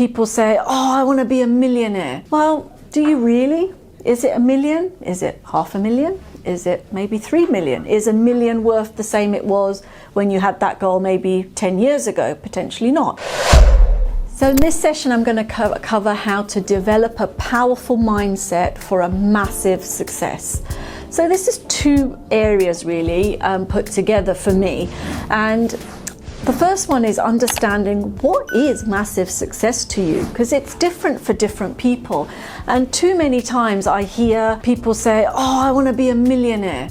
people say, oh, I want to be a millionaire. Well, do you really? Is it 1 million? Is it 500,000? Is it maybe 3 million? Is 1 million worth the same it was when you had that goal maybe 10 years ago? Potentially not. So in this session, I'm going to cover how to develop a powerful mindset for a massive success. So this is 2 areas really put together for me. And the first one is understanding what is massive success to you, because it's different for different people. And too many times I hear people say, oh, I want to be a millionaire.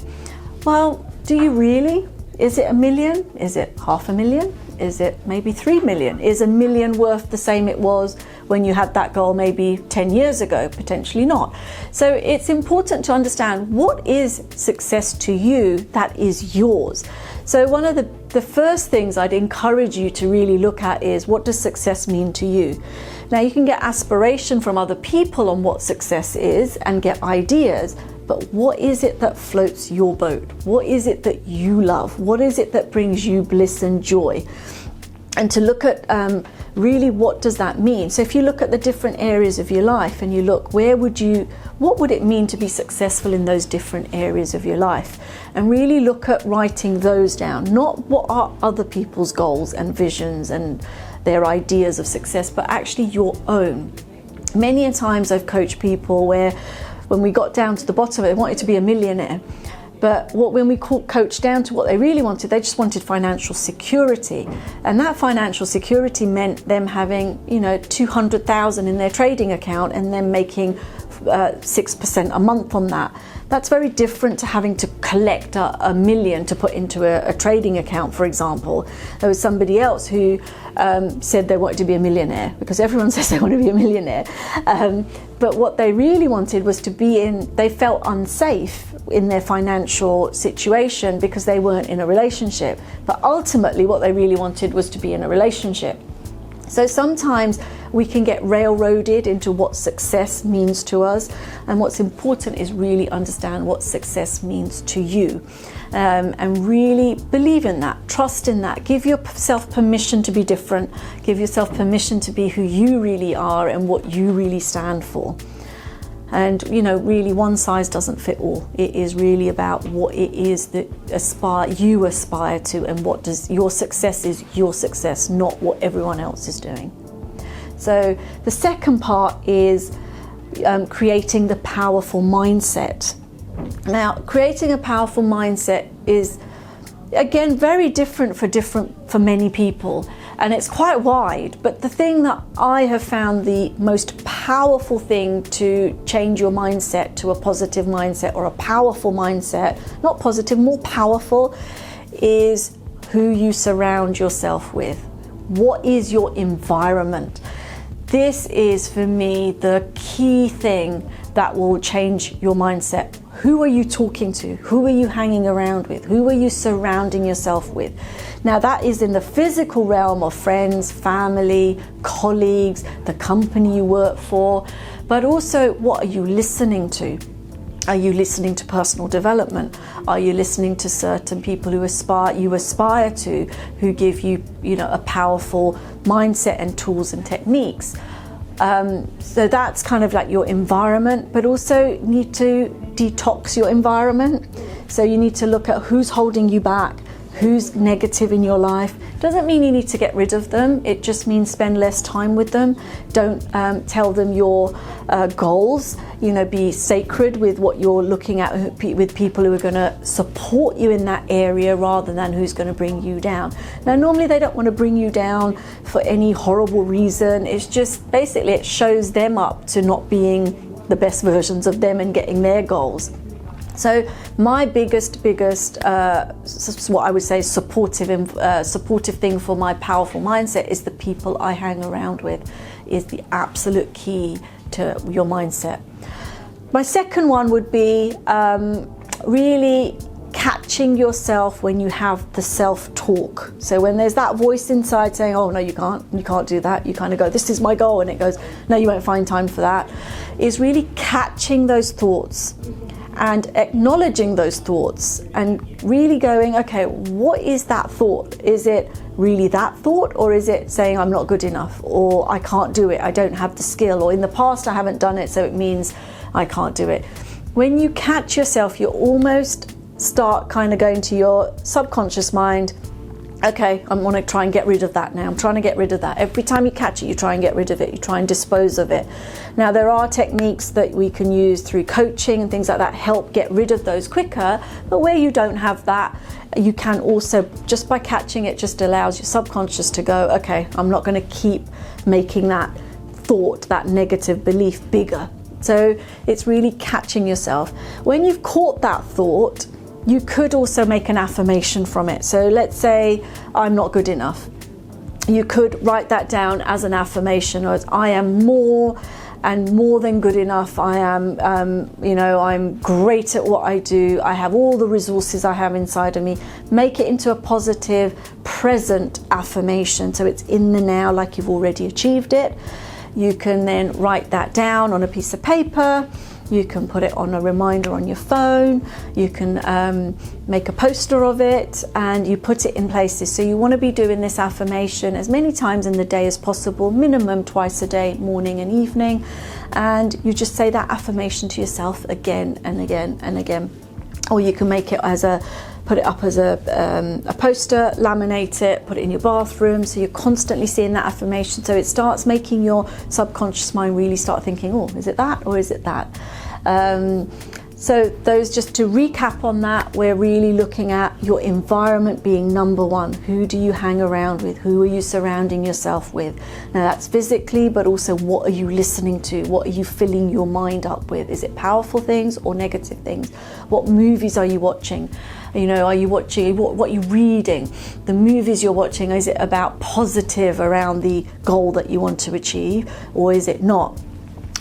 Well, do you really? Is it 1 million? Is it 500,000? Is it maybe 3 million? Is 1 million worth the same it was when you had that goal maybe 10 years ago? Potentially not. So it's important to understand what is success to you that is yours. So one of the first things I'd encourage you to really look at is, what does success mean to you? Now, you can get aspiration from other people on what success is and get ideas, but what is it that floats your boat? What is it that you love? What is it that brings you bliss and joy? And to look at really, what does that mean? So if you look at the different areas of your life and you look, what would it mean to be successful in those different areas of your life? And really look at writing those down, not what are other people's goals and visions and their ideas of success, but actually your own. Many a times I've coached people where when we got down to the bottom, they wanted to be a millionaire. But when we coached down to what they really wanted, they just wanted financial security. And that financial security meant them having, 200,000 in their trading account and then making 6% a month on that. That's very different to having to collect a million to put into a trading account, for example. There was somebody else who said they wanted to be a millionaire, because everyone says they want to be a millionaire. But what they really wanted was they felt unsafe in their financial situation because they weren't in a relationship. But ultimately what they really wanted was to be in a relationship. So sometimes we can get railroaded into what success means to us, and what's important is really understand what success means to you, and really believe in that, trust in that, give yourself permission to be different, give yourself permission to be who you really are and what you really stand for. And really one size doesn't fit all. It is really about what it is that you aspire to, and what does your success is your success, not what everyone else is doing. So the second part is creating the powerful mindset. Now, creating a powerful mindset is, again, very different for many people, and it's quite wide. But the thing that I have found the most powerful thing to change your mindset to a positive mindset, or a powerful mindset, not positive, more powerful, is who you surround yourself with. What is your environment? This is, for me, the key thing that will change your mindset. Who are you talking to? Who are you hanging around with? Who are you surrounding yourself with? Now, that is in the physical realm of friends, family, colleagues, the company you work for, but also, what are you listening to? Are you listening to personal development? Are you listening to certain people you aspire to, who give you, a powerful mindset and tools and techniques? So that's kind of like your environment, but also need to detox your environment. So you need to look at who's holding you back, who's negative in your life. Doesn't mean you need to get rid of them. It just means spend less time with them. Don't tell them your goals. Be sacred with what you're looking at, with people who are going to support you in that area rather than who's going to bring you down. Now, normally they don't want to bring you down for any horrible reason. It's just basically it shows them up to not being the best versions of them and getting their goals. So my biggest, what I would say supportive thing for my powerful mindset is the people I hang around with is the absolute key to your mindset. My second one would be really catching yourself when you have the self-talk. So when there's that voice inside saying, oh no, you can't do that, you kind of go, this is my goal, and it goes, no, you won't find time for that, is really catching those thoughts and acknowledging those thoughts and really going, okay, what is that thought? Is it really that thought, or is it saying I'm not good enough, or I can't do it, I don't have the skill, or in the past I haven't done it, so it means I can't do it. When you catch yourself, you almost start kind of going to your subconscious mind, okay, I want to try and get rid of that now. I'm trying to get rid of that. Every time you catch it, you try and get rid of it. You try and dispose of it. Now, there are techniques that we can use through coaching and things like that, help get rid of those quicker. But where you don't have that, you can also, just by catching it, just allows your subconscious to go, okay, I'm not going to keep making that thought, that negative belief bigger. So it's really catching yourself. When you've caught that thought, you could also make an affirmation from it. So let's say I'm not good enough. You could write that down as an affirmation, or as I am more and more than good enough. I am, I'm great at what I do. I have all the resources I have inside of me. Make it into a positive, present affirmation. So it's in the now, like you've already achieved it. You can then write that down on a piece of paper. You can put it on a reminder on your phone. You can make a poster of it, and you put it in places. So you want to be doing this affirmation as many times in the day as possible, minimum twice a day, morning and evening. And you just say that affirmation to yourself again and again and again. Or you can make it put it up as a poster, laminate it, put it in your bathroom, so you're constantly seeing that affirmation. So it starts making your subconscious mind really start thinking, oh, is it that or is it that? So those, just to recap on that, we're really looking at your environment being number one. Who do you hang around with? Who are you surrounding yourself with? Now that's physically, but also what are you listening to? What are you filling your mind up with? Is it powerful things or negative things? What movies are you watching? Are you watching, what are you reading? The movies you're watching, is it about positive around the goal that you want to achieve, or is it not?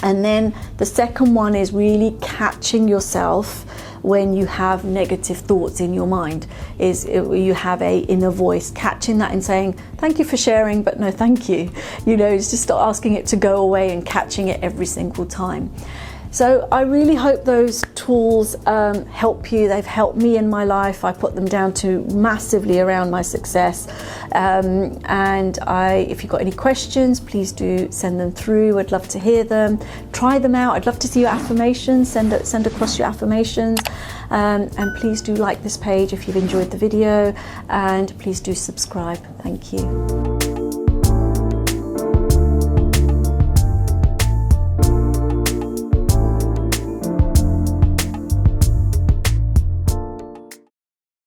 And then the second one is really catching yourself when you have negative thoughts in your mind. You have a inner voice, catching that and saying, thank you for sharing, but no thank you. It's just asking it to go away and catching it every single time. So I really hope those tools help you. They've helped me in my life. I put them down to massively around my success. If you've got any questions, please do send them through. I'd love to hear them. Try them out. I'd love to see your affirmations. Send across your affirmations. And please do like this page if you've enjoyed the video. And please do subscribe. Thank you.